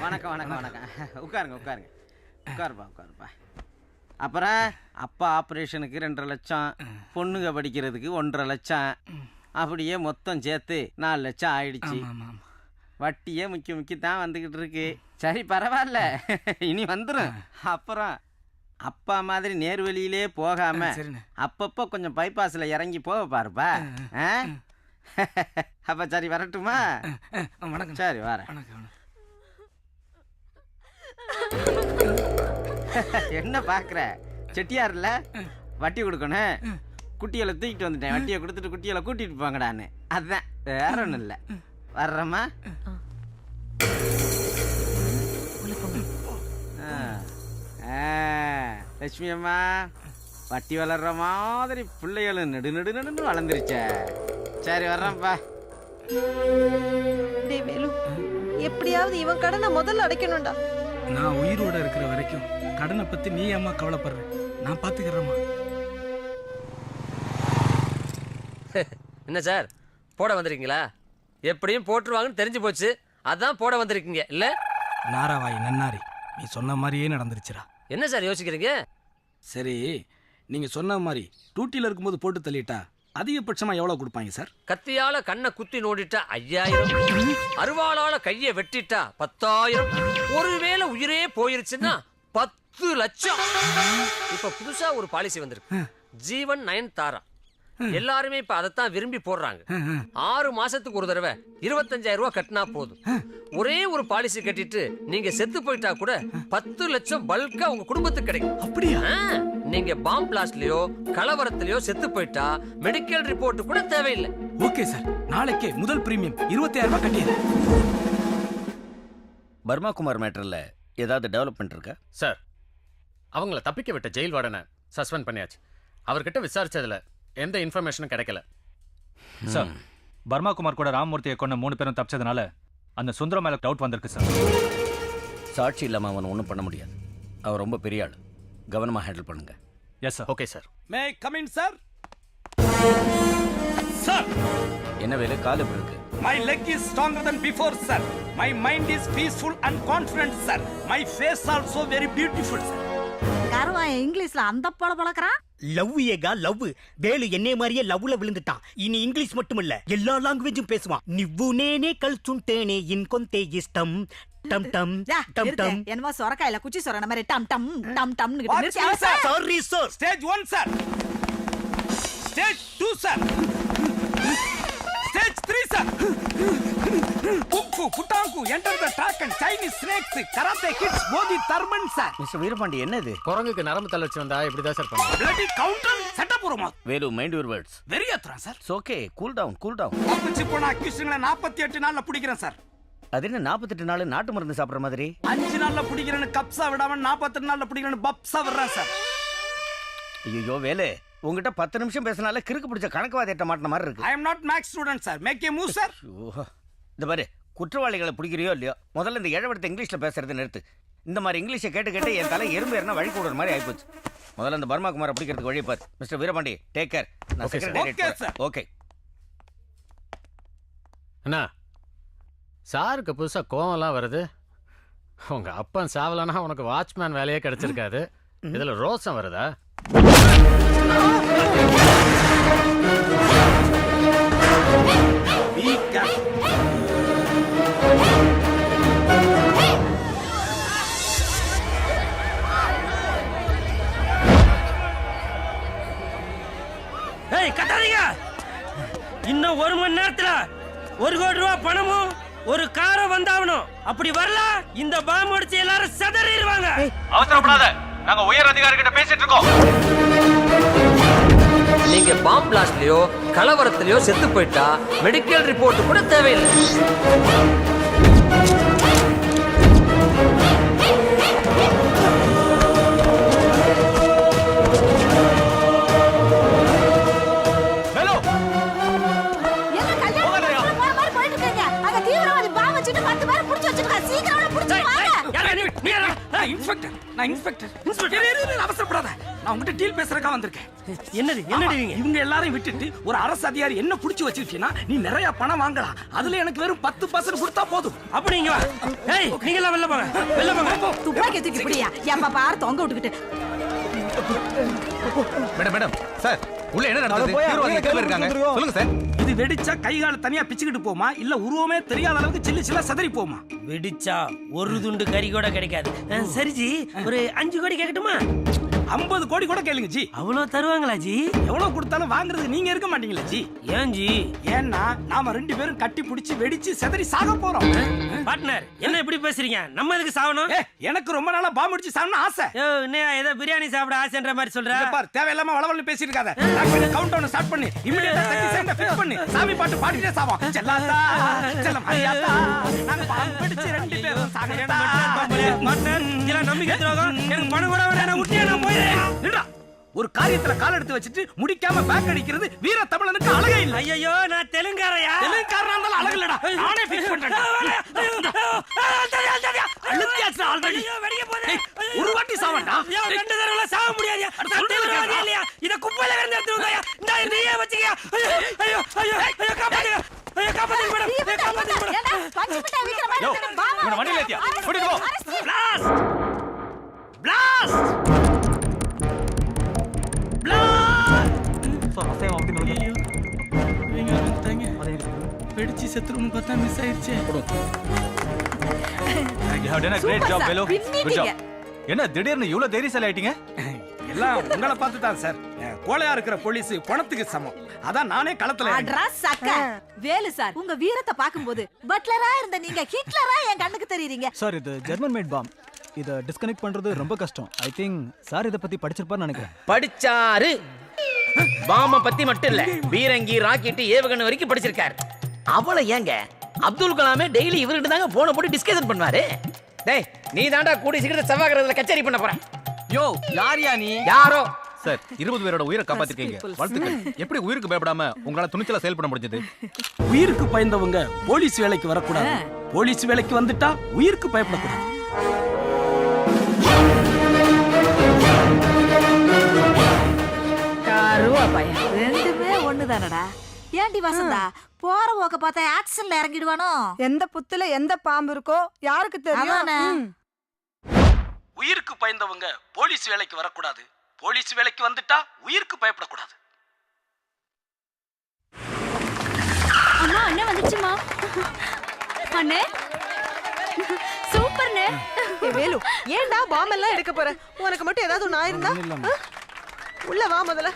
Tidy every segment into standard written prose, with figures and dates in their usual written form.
வணக்கம் வணக்கம் வணக்கம். உட்காருப்பா. அப்புறம் அப்பா ஆப்ரேஷனுக்கு 2.5 லட்சம், பொண்ணுங்க படிக்கிறதுக்கு 1.5 லட்சம், அப்படியே மொத்தம் சேர்த்து 4 லட்சம் ஆயிடுச்சு. வட்டியே முக்கி தான் வந்துக்கிட்டு இருக்கு. சரி பரவாயில்ல, இனி வந்துடும். அப்புறம் அப்பா மாதிரி நேர்வழியிலே போகாம அப்பப்போ கொஞ்சம் பைபாஸில் இறங்கி போக பாருப்பா. அப்ப சரி வரட்டுமா? வணக்கம். சரி வரேன். என்ன பாக்குற? செட்டியார்ல வட்டி கொடுக்கணும். குட்டிகளை தூக்கிட்டு வந்துட்டேன். வட்டியை கொடுத்துட்டு குட்டிகளை கூட்டிட்டு போங்கடான்னு. அதுதான், வேற ஒன்றும் இல்லை. வர்றம்மா. லட்சுமி அம்மா, வட்டி வளர்ற மாதிரி பிள்ளைகளும் நெடு நெடு நெடுன்னு வளர்ந்துருச்ச. சரி வர்றேன்ப்பா. வேலு, எப்படியாவது இவன் கடனை முதல்ல அடைக்கணும்டா. நான் உயிரோட இருக்கிற வரைக்கும் கடனை பத்தி நீ அம்மா கவலைப்படுற, நான் பாத்துக்கிறேம்மா. என்ன சார் போட வந்திருக்கீங்களா? எப்படியும் போட்டுருவாங்கன்னு தெரிஞ்சு போச்சு, அதான் போட வந்திருக்கீங்க இல்ல? நாராவாய் நன்னாரி, நீ சொன்ன மாதிரியே நடந்துருச்சுடா. என்ன சார் யோசிக்கிறீங்க? சரி, நீங்க சொன்ன மாதிரி டியூட்டில இருக்கும்போது போட்டு தள்ளிட்டா அதிகபட்சமா எவ்வளவு கொடுப்பாங்க சார்? கத்தியால கண்ணை குத்தி நோண்டிட்டா 5000, அருவாளால கையை வெட்டிட்டா 10,000, ஒருவேளை உயிரே போயிருச்சுன்னா 10 லட்சம். இப்ப புதுசா ஒரு பாலிசி வந்திருக்கு, ஜீவன் நயன்தாரா. எல்லாருமே இப்ப அதைத்தான் விரும்பி போடுறாங்க. 6 மாசத்துக்கு ஒரு தடவை 25,000 ரூபாய் கட்டினா போதும். ஒரே ஒரு பாலிசி கட்டிட்டு நீங்க செத்து போயிட்டா கூட 10 லட்சம் பல்கா உங்க குடும்பத்துக்கு கிடைக்கும். அப்படியா? நீங்க பாம் பிளாஸ்ட்லயோ கலவரத்திலயோ செத்து போயிட்டா மெடிக்கல் ரிப்போர்ட் கூட தேவையில்லை. ஓகே சார், நாளைக்கே முதல் பிரீமியம் 25,000 ரூபாய் கட்டிடு. பர்மா குமார் மேட்டர்ல ஏதாவது டெவலப்மெண்ட் இருக்கா சார்? அவங்கள தப்பிக்க விட்ட ஜெயில் வார்டனை சஸ்பெண்ட் பண்ணியாச்சு. அவர்கிட்ட விசாரிச்சதுல எந்த இன்ஃபர்மேஷனும் கிடைக்கல. சார், பர்மா குமார் கூட ராமமூர்த்தியை கொண்ட 3 பேரும் தப்பிச்சதுனால அந்த சுந்தரம் மேல டவுட் வந்திருக்கு சார். சாட்சி இல்லாம அவன் ஒன்றும் பண்ண முடியாது. அவன் ரொம்ப பெரிய ஆள், கவனமா ஹேண்டில் பண்ணுங்க. Yes sir. Okay sir. May come in sir. Sir, என்ன வேலை? கால் எப்படி இருக்கு? my leg is stronger than before sir. My mind is peaceful and confident sir. My face also very beautiful sir. கரவாய இங்கிலீஷ்ல அந்த போல பழக்கறான். லவ் ஏகா love. Velu என்னே மாதிரியே லவ்ல விழுந்துட்டான். இனி இங்கிலீஷ் மட்டும் இல்ல, எல்லா லாங்குவேஜும் பேசுவான். நிவ்வு நேனே கல்சுண்டேனே இன் கொந்தே இஷ்டம் டம் டம் டம் டம். என்னமா சொரக்காயில குச்சி சொரன மாதிரி டம் டம் டம் டம்னு நிறுத்தி. Sorry sir. Stage 1 sir. Stage 2 sir. Stage 3 sir. Kung-fu, Futanku, enter the track and Chinese snakes, karate kids, Bodhi Tharman sir. Mister Veerapandi, என்ன இது? குரங்குக்கு நரம்பு தளர்ச்சி வந்தா இப்படிதான் சார் பண்ணுவாங்க. Bloody counter setup உருமா. வேலு, மைண்ட் யுவர் வேர்ட்ஸ். வெரி அத்ரா sir. It's okay, cool down cool down. தப்பிச்சு போன அக்யூஸ்டுகளை 48 நாள்ல பிடிக்கிறேன் சார். அது என்ன 48 நாள் நாட்டு மருந்து சாப்பிடுற மாதிரி? 5 நாள்ல பிடிக்கிறேன்னு கப்ஸா விடாம 48 நாள்ல பிடிக்கிறேன்னு பப்ஸா விடுறேன் சார். ஐயோ வேலு, உங்ககிட்ட 10 நிமிஷம் பேசினால கிறுக்கு பிடிச்ச கணக்குவாதிட்ட மாட்டின மாதிரி இருக்கு. I am not max student sir. Make a move sir. இந்த பாரு, குற்றவாளிகளை பிடிக்கிறியோ இல்லையோ, முதல்ல இந்த இழவெடுத்த இங்கிலீஷ்ல பேசுறது நிறுத்து. இந்த மாதிரி இங்கிலீஷை கேட்டு கேட்டு என் தலை எறும்பு ஏறினா வழி கூடுற மாதிரி ஆயிப்போச்சு. முதல்ல இந்த பர்மா குமாரை பிடிக்கிறதுக்கு வழி பாரு. Mister Veerapandi, take care. நான் செக்ரட்டரியேட் போறேன். ஓகே. அண்ணா, சாருக்கு புதுசா கோவம்லாம் வருது. உங்க அப்பன் சாவலனா உனக்கு வாட்ச்மேன் வேலையே கிடைச்சிருக்காது. இதுல ரோசம் வருதா? கட்டாதீங்க. இன்னும் 1 மணி நேரத்துல 1 கோடி ரூபாய் பணமும் ஒரு காரம் வந்தாவணும். அப்படி வரல இந்த பாம்பு அடிச்சு எல்லாரும் செதறிடுவாங்க. அவசரப்படாத, நாங்க உயர் அதிகாரிகிட்ட பேசிட்டு இருக்கோம். நீங்க பாம் பிளாஸ்ட்லயோ கலவரத்திலயோ செத்து போயிட்டா மெடிக்கல் ரிப்போர்ட் கூட தேவையில்லை. நான் உங்ககிட்ட டீல் பேசுறதுக்காக வந்திருக்கேன். என்னது இவங்க எல்லாரையும் விட்டுட்டு ஒரு அரசு அதிகாரி என்ன புடிச்சு வச்சிருக்கீங்கன்னா நீ நிறைய பணம் வாங்கலாம். அதுல எனக்கு வெறும் 10% கொடுத்தா போதும். அப்படி இங்க வா. ஏய் நீங்க எல்லாம் வெளில போங்க, வெளில போங்க. துப்பாக்கி தூக்கி பிடியா ஏப்பா பாரு தொங்க விட்டுக்கிட்டு. மேடம் சார் உள்ள என்ன நடந்தது இருக்காங்க சொல்லுங்க சார். இது வெடிச்சா கை கால தனியா பிச்சுக்கிட்டு போமா இல்ல உருவமே தெரியாத அளவுக்கு சில்லு சில்லா சதறி போமா? வெடிச்சா ஒரு துண்டு கறி கூட கிடைக்காது. சரி ஜி, ஒரு 5 கோடி கேட்கட்டுமா? 50 கோடி கூட கேளுங்க ஜி. அவ்வளவு தருவாங்களா ஜி? எவ்வளவு கொடுத்தாலும் வாங்குறதுக்கு நீங்க இருக்க மாட்டீங்களா ஜி? ஏன் ஜி? ஏன்னா நாம 2 பேரும் கட்டி பிடிச்சி வெடிச்சு செதறி சாக போறோம். பார்ட்னர் என்ன இப்படி பேசுறீங்க? நம்ம எதுக்கு சாவணும்? எனக்கு ரொம்ப நாளா பாம்பு அடிச்சு சாகணும்னு ஆசை. என்ன ஏதோ பிரியாணி சாப்பிட ஆசைன்ற மாதிரி சொல்ற? பார் தேவையில்லாம வளவளன்னு பேசிட்டு இருக்காத. கவுண்ட் டவுன் ஸ்டார்ட் பண்ணி இமிடியேட்டா தட்டி சென்ட ஃபிக்ஸ் பண்ணி சாமி பாட்டு பாடிட்டே சாவோம். செல்லாதா செல்லம் ஐயாதா நாங்க பாம்பு அடிச்சு 2 பேரும் சாகறடா. பார்ட்னர் இதெல்லாம் நம்பிக்கை துரோகம். எனக்கு பணம் கூட வேணாம், விட்டே நான் போயிடுறேன். ஒரு காரியத்துல கால் எடுத்து வச்சிட்டு முடிக்காம பேக் அடிக்கிறது வீர தமிழனுக்கு அழகே இல்ல. ஐயோ நான் தெலுங்காரையா? தெலுங்காரனா இருந்தாலும் அழகு இல்லடா. நானே ஃபிக்ஸ் பண்றேன். அழுத்தியாச்சு ஆல்ரெடி. ஒரு வாட்டி சாவண்டா. 2 தடவை சாவ முடியாது. இல்லையா இத குப்பையில இருந்து எடுத்துங்கயா. இந்த நீயே வச்சியா? ஐயோ ஐயோ ஐயோ காப்பாத்துங்க. ஐயோ காப்பாத்துங்க மேடம். காப்பாத்துங்க மேடம். ஏடா பஞ்சு மிட்டாய் விக்கிற மாதிரி இருக்கு. பாமா இவனை வண்டியில ஏத்தியா கூட்டிட்டு போ. பிளாஸ்ட் பிளாஸ்ட் வெடிச்சு செத்துருன்னு பார்த்தா மிஸ் ஆயிடுச்சு. You have done a great job fellow. Good job. என்ன திடீர்னு இவ்வளவு தைரியசாலி ஆயிட்டீங்க? எல்லாம் உங்களை பார்த்து தான் சார். கோழையா இருக்கிற போலீஸ் பணத்துக்கு சமம். அதான் நானே களத்துல அட்ரஸ் சக்க வேலு சார் உங்க வீரத்தை பாக்கும்போது பட்லரா இருந்த நீங்க ஹிட்லரா என் கண்ணுக்கு தெரியுறீங்க. சார் இது ஜெர்மன் மேட் பாம். இத டிஸ்கனெக்ட் பண்றது ரொம்ப கஷ்டம். ஐ திங்க் சார் இத பத்தி படிச்சிருப்பார்னு நினைக்கிறேன். படிச்சாரு. பாம்ப பத்தி மட்டும் இல்ல, பீரங்கி ராக்கெட் ஏவுகணை வரைக்கும் படிச்சிருக்காரு. அவள ஏங்க அப்துல் கலாமே டெய்லி இவர்கிட்ட தாங்க போன போட்டு டிஸ்கஷன் பண்ணுவாரு. டேய் நீ தாண்டா கூடி சீக்கிரம் செவ்வாய்க்கிரகத்துல கச்சேரி பண்ண போற. யோ யாரியா நீ? யாரோ சார் 20 பேரோட உயிரை காப்பாத்திருக்கீங்க. வாழ்த்துக்கள். எப்படி உயிருக்கு பயப்படாம உங்களால துணிச்சலா செயல்பட முடிஞ்சது? உயிருக்கு பயந்தவங்க போலீஸ் வேலைக்கு வரக்கூடாது. போலீஸ் வேலைக்கு வந்துட்டா உயிருக்கு பயப்படக்கூடாது. காருவா பையன் ரெண்டுமே ஒண்ணுதானடா. ஏண்டி வசந்தா போற போக்க பார்த்தா ஆக்ஷன்ல இறங்கிடுவானோ? எந்த புத்துல எந்த பாம்பு இருக்கோ யாருக்கு தெரியும்? உயிருக்கு பயந்தவங்க போலீஸ் வேலைக்கு வரக்கூடாது. போலீஸ் வேலைக்கு வந்துட்டா உயிருக்கு பயப்படக்கூடாது. அம்மா அண்ணே வந்துச்சுமா. அண்ணே சூப்பர்ண்ணே. வேலு ஏன்டா பாம் எல்லாம் எடுக்க போற? உனக்கு மட்டும் ஏதாவது ஒண்ணு ஆயிருந்தா உள்ள வா முதல்ல.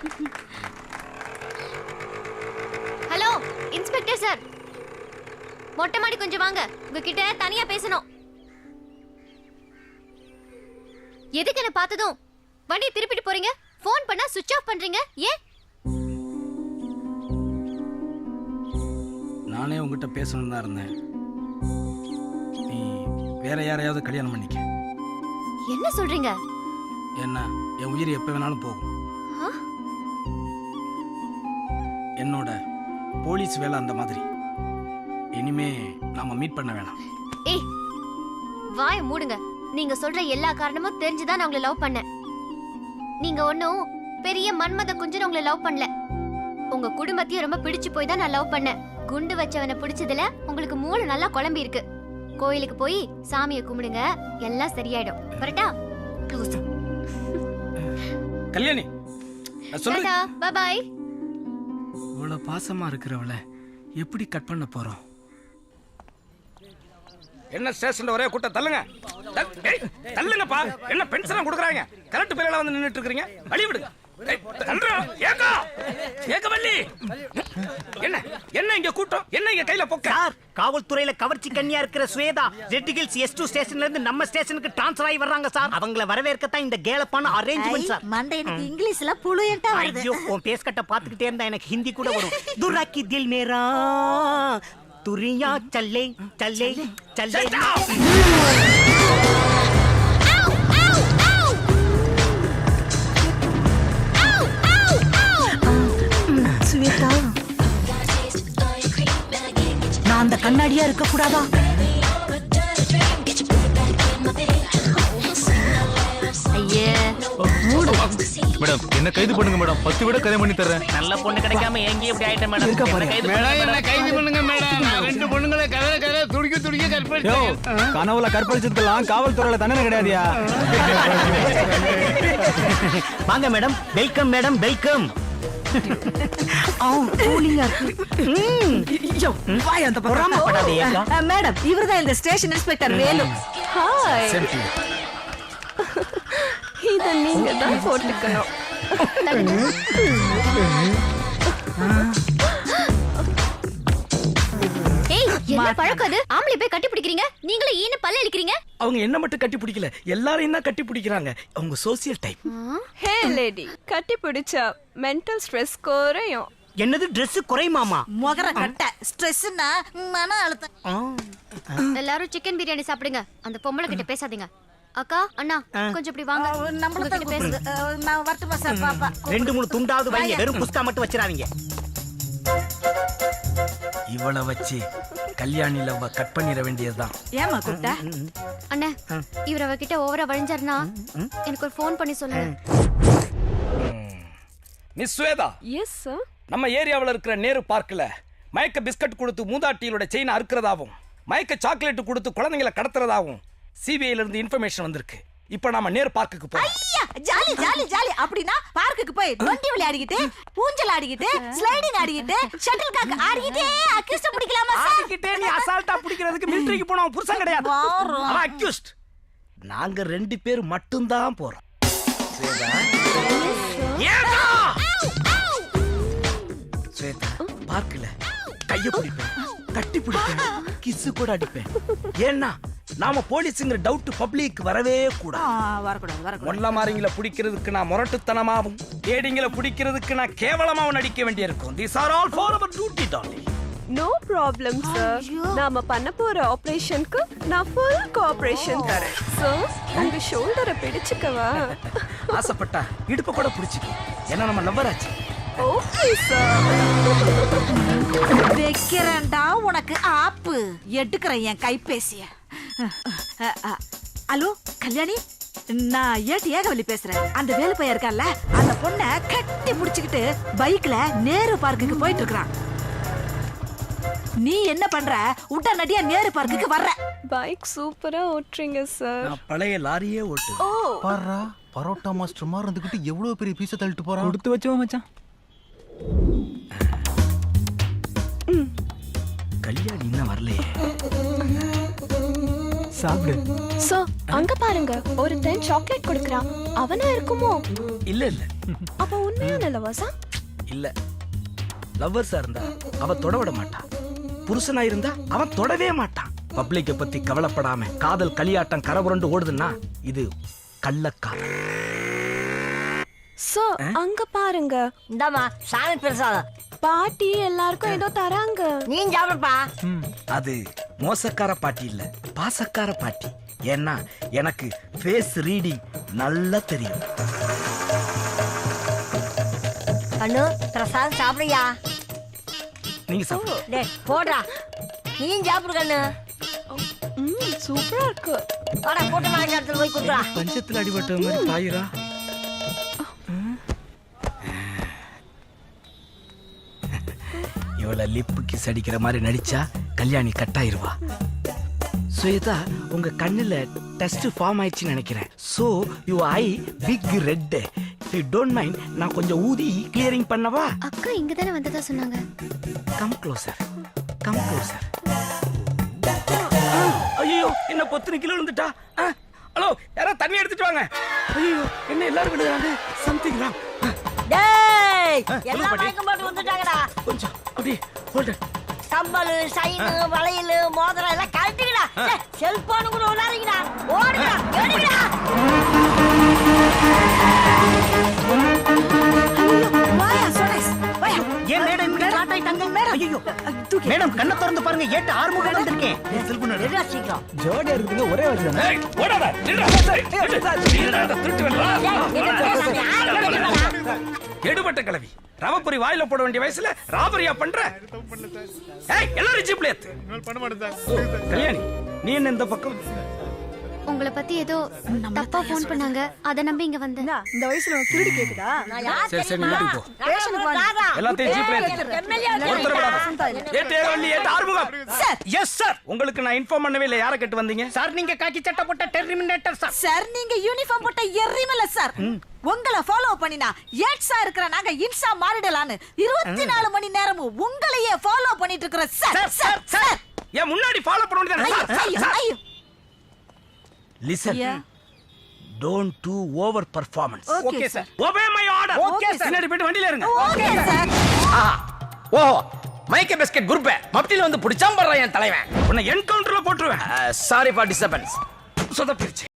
ஹலோ இன்ஸ்பெக்டர் சார், மொட்டை மாடி கொஞ்சம் வாங்க, உங்ககிட்ட தனியா பேசணும். எதுக்கு என்ன பார்த்ததும் வண்டியை திருப்பிட்டு போறீங்க? போன் பண்ணா சுவிட்ச் ஆஃப் பண்றீங்க ஏன்? நானே உங்ககிட்ட பேசணும்னு தான் இருந்தேன். நீ வேற யாரையாவது கல்யாணம் பண்ணிக்க. என்ன சொல்றீங்க? என்ன என் உயிர் எப்ப வேணாலும் போகும். என்னோட போலீஸ் வேலை அந்த மாதிரி. இனிமே நாம மீட் பண்ண வேணாம். ஏய் வாய மூடுங்க. நீங்க சொல்ற எல்லா காரணமும் தெரிஞ்சுதான் நான் உங்களை லவ் பண்ணேன். நீங்க ஒன்னும் பெரிய மன்மத குஞ்சுன்னு உங்களை லவ் பண்ணல. உங்க குடும்பத்தையும் ரொம்ப பிடிச்சு போய் தான் நான் லவ் பண்ணேன். குண்டு வச்சவனை பிடிச்சதுல உங்களுக்கு மூளை நல்லா குழம்பி இருக்கு. கோயிலுக்கு போய் சாமியை கும்பிடுங்க, எல்லாம் சரியாயிடும். கரெக்டா? கல்யாணி சொல்லு. Bye bye. இவ்வளவு பாசமா இருக்கிறவளை எப்படி கட் பண்ண போறோம்? என்ன ஸ்டேஷன்ல ஒரே கூட்டம் தள்ளுங்க. தள்ளுங்கப்பா. என்ன பென்ஷன் கொடுக்குறாங்க? கரெக்ட் பேர்ல வந்து நின்னுட்டு இருக்கீங்க. வழி விடுங்க. என்ன என்ன இங்க கூட்டம்? என்ன இங்க கையில போக்க? சார் காவல்துறையில கவர்ச்சி கண்ணியா இருக்கிற ஸ்வேதா ரெட் ஹில்ஸ் S2 ஸ்டேஷன்ல இருந்து நம்ம ஸ்டேஷனுக்கு ட்ரான்ஸ்ஃபர் ஆகி வர்றாங்க சார். அவங்கள வரவேற்கத்தான் இந்த கேலப்பான அரேஞ்ச்மென்ட் சார். மண்டை எனக்கு இங்கிலீஷ்ல புளுயண்டா வருது. ஐயோ உன் பேஸ் கட்ட பாத்துக்கிட்டே இருந்தா எனக்கு ஹிந்தி கூட வரும். துராக்கி தில் மேரா துரியா சல்லே சல்லே சல்லே. ஸ்வேதா நான் அந்த கண்ணாடியா இருக்க கூடாதா? ஐயே மூடு. மேடம் என்ன கைது பண்ணுங்க மேடம் 10 விட கல்யாணம் பண்ணி தரேன். நல்ல பொண்ணு கிடைக்காம எங்க இப்படி ஆயிட்டேன் மேடம். என்ன கைது பண்ணுங்க மேடம். நான் 2 பொண்ணுங்களை கதை துடிக்க கற்பழிச்சேன். கனவுல கற்பழிச்சதுக்கெல்லாம் காவல்துறையில தண்டனை கிடையாதுயா. வாங்க madam. Welcome madam, welcome. Madam இவர்தான் இந்த ஸ்டேஷன் இன்ஸ்பெக்டர் வேலு. ஹாய். இத நீங்க தான் போட்டுக்கணும். ஏய் என்ன பழக்கம் அது? ஆம்பளை போய் கட்டி பிடிக்கிறீங்க, நீங்களே ஈன பல்ல இழுக்கிறீங்க. அவங்க என்ன மட்டும் கட்டி பிடிக்கல, எல்லாரையும் தான் கட்டி பிடிக்கிறாங்க. அவங்க சோசியல் டைப். ஹே லேடி, கட்டி பிடிச்சா மென்டல் ஸ்ட்ரெஸ் குறையும். என்னது Dress குறையுமாமா? முகர கட்ட ஸ்ட்ரெஸ்னா மன அழுத்தம். எல்லாரும் சிக்கன் பிரியாணி சாப்பிடுங்க. அந்த பொம்பளை கிட்ட பேசாதீங்க. அக்கா அண்ணா கொஞ்சம் இப்படி வாங்க. நம்மள தான் பேசுங்க. நான் வரட்டுமா சார் பாப்பா? 2-3 துண்டாவது வைங்க. வெறும் குஸ்கா மட்டும் வச்சிராதீங்க. இவளை வச்சு கல்யாணி லவ்வ கட் பண்ணிட வேண்டியதுதான். ஏமா கூப்பிட்ட? அண்ணா இவர் அவகிட்ட ஓவரா வழிஞ்சாருன்னா எனக்கு ஒரு ஃபோன் பண்ணி சொல்லுங்க. மிஸ் ஸ்வேதா. Yes sir. நம்ம ஏரியாவில் இருக்கிற நேரு பார்க்கில் மயக்க பிஸ்கட் கொடுத்து மூதாட்டியோட செயினை அறுக்கிறதாவும் மயக்க சாக்லேட் கொடுத்து குழந்தைங்களை கடத்துறதாவும் சிபிஐல இருந்து இன்ஃபர்மேஷன் வந்திருக்கு. இப்போ நாம நேரு பார்க்குக்கு போறோம். ஐயா ஜாலி ஜாலி ஜாலி. அப்படினா பார்க்குக்கு போய் டொண்டி விளையாடிக்கிட்டு, ஊஞ்சல் ஆடிக்கிட்டு, ஸ்லைடிங் ஆடிக்கிட்டு, ஷட்டில் காக் ஆடிக்கிட்டே அக்யூஸ்ட் பிடிக்கலாமா சார்? ஆடிக்கிட்டே நீ அசால்ட்டா பிடிக்கிறதுக்கு மிலிட்டரிக்கு போனோம் புருஷன் கிடையாது. அவன் அக்யூஸ்ட். நாங்க 2 பேர் மட்டும் தான் போறோம். ஸ்வேதா. ஏடா ஸ்வேதா பார்க்கல கைய பிடிப்பேன், கட்டி பிடிப்பேன், கிஸ் கூட அடிப்பேன். ஏன்னா நாம போலீஸ்ங்கிற டவுட் பப்ளிக் வரவே கூடாது. வரக்கூடாது. மொல்ல மாரிங்கள பிடிக்கிறதுக்கு நான் முரட்டுத்தனமாவும், ஏடிங்கள பிடிக்கிறதுக்கு நான் கேவலமாவும் நடிக்க வேண்டியிருக்கும். These are all for our duty, darling. No problem sir. நாம பண்ண போற ஆபரேஷனுக்கு நான் ஃபுல் கோஆபரேஷன் தரேன். சோ உங்க ஷோல்டரை பிடிச்சுக்கவா? ஆசைப்பட்டா இடுப்ப கூட பிடிச்சிக்க. ஏன்னா நம்ம லவ்வராச்சு. Okay sir. வைக்கிறேன்டா உனக்கு ஆப்பு. எடுக்கிறேன் என் கைபேசிய. ஹலோ கல்யாணி, நான் ஏகவலி பேசுறேன். அந்த வேலு பையன் இருக்கான்ல, அந்த பொண்ணை கட்டி பிடிச்சுக்கிட்டு பைக்ல நேரு பார்க்குக்கு போயிட்டு இருக்கான். நீ என்ன பண்ற? உடனடியா நேரு பார்க்குக்கு வர்ற. பைக் சூப்பரா ஓட்டுறீங்க சார். நான் பழைய லாரியே ஓட்டு. பாரா பரோட்டா மாஸ்டர் மாதிரி இருந்துகிட்டு எவ்வளவு பெரிய பீஸை தள்ளிட்டு போறான். கொடுத்து வச்சோம் மச்சான். கல்யாணி இன்னும் வரலையே. சாப்பிடு. சோ அங்க பாருங்க, ஒரு 10 சாக்லேட் கொடுக்கறான். அவனா இருக்குமோ? இல்ல இல்ல. அப்ப உண்மையான லவர்ஸா? இல்ல. லவ்வர்ஸா இருந்தா அவ தொட விட மாட்டான். புருஷனா இருந்தா அவன் தொடவே மாட்டான். பப்ளிக்க பத்தி கவலைப்படாம காதல் களியாட்டம் கரபுரண்டு ஓடுதுன்னா இது கள்ளக்காதல். சோ அங்க பாருங்க. இந்தாமா சாமி பிரசாதம். பாட்டி எல்லாருக்கும் ஏதோ தராங்க. நீ சாப்பிடுப்பா. அது மோசக்கார பாட்டி இல்ல, பாசக்கார பாட்டி. ஏன்னா எனக்கு ஃபேஸ் ரீடிங் நல்லா தெரியும். கண்ணு பிரசாதம் சாப்பிடுயா. நீங்க சாப்பிடு. டேய் போடா. நீயும் சாப்பிடு கண்ணு. சூப்பரா இருக்கு. வாடா போட்டு வாங்கி எடுத்து போய் குடுறா. பஞ்சத்துல அடிபட்ட மாதிரி பாயுரா. இவள லிப்பு கிஸ் அடிக்கிற மாதிரி நடிச்சா கல்யாணி கட்டாயிருவா. ஸ்வேதா உங்க கண்ணுல டெஸ்ட் ஃபார்ம் ஆயிடுச்சுன்னு நினைக்கிறேன். So you I pick red. If you don't mind நான் கொஞ்சம் ஊதி கிளியரிங் பண்ணவா? அக்கா இங்க தானே வந்ததா சொன்னாங்க. Come closer, come closer. ஐயோ என்ன பொத்துன கிலோ விழுந்துட்டா. ஹலோ யாரோ தண்ணி எடுத்துட்டு வாங்க. ஐயோ என்ன எல்லாரும் விழுறாங்க. Something wrong. டேய் எல்லாம் மயக்கம் போட்டு வந்துட்டாங்கடா. கொஞ்சம் அப்படியே ஹோல்ட். கம்பல், சைன், வளையல், மோதிரம் எல்லாம் கழட்டிங்கடா. செல்போன் கூட விடாதீங்கடா. ஓடுடா, எடுங்கடா. வாயா சோனஸ், வாயா. ஏன் மேடம் இப்படி லாட் ஆயிட்டாங்க? ஐயோ மேடம் கண்ணை திறந்து பாருங்க. 8 ஆறுமுகம் வந்திருக்கேன். செல்போன் எடுடா சீக்கிரம். ஜோடியா இருக்குங்க ஒரே வாட்ச் தானே. ஏய் ஓடாத. நில்லுடா. திருட்டு எடுபட்ட கிளவி. ராமபுரி வாயில போட வேண்டிய வயசுல ராபரியா பண்ற. ஏய் எல்லாரும் ஜீப்ல ஏத்து. பண்ண மாட்டேன். கல்யாணி நீ என்ன இந்த பக்கம்? உங்களை பத்தி ஏதோ தப்பா ஃபோன் பண்ணாங்க அத நம்பி இங்க வந்தேன். இந்த வயசுல உனக்கு திருடி கேக்குதா? சரி சரி நீ வீட்டுக்கு போ. ஸ்டேஷனுக்கு வாங்க. எல்லாத்தையும் ஜீப்ல சார் எஸ் சார் உங்களுக்கு நான் இன்ஃபார்ம் பண்ணவே இல்லை. யாரை கேட்டு வந்தீங்க சார் நீங்க காக்கி சட்டை போட்ட டெர்மினேட்டர் சார். சார் நீங்க யூனிஃபார்ம் போட்ட எரிமல சார். உங்களை ஃபாலோ பண்ணினா ஏட்ஸா இருக்கிற நாங்க இன்சா மாறிடலான்னு 24 மணி நேரமும் உங்களையே ஃபாலோ பண்ணிட்டு இருக்கிற சார். சார் சார் ஏன் முன்னாடி ஃபாலோ பண்ண வேண்டியது? ஐயோ listen don't to over performance. Okay sir. Obey my order. Okay sir. பின்னாடி போய்ட்டு வண்டியில இருங்க. Okay sir. ஓஹோ மைக்கே பிஸ்கட் குரூப் மப்டில வந்து புடிச்சாம் பண்றான் என் தலைவன். உன்னை என்கவுண்டர்ல போட்டுருவேன். Sorry for disturbance. சொதப்பிருச்சு.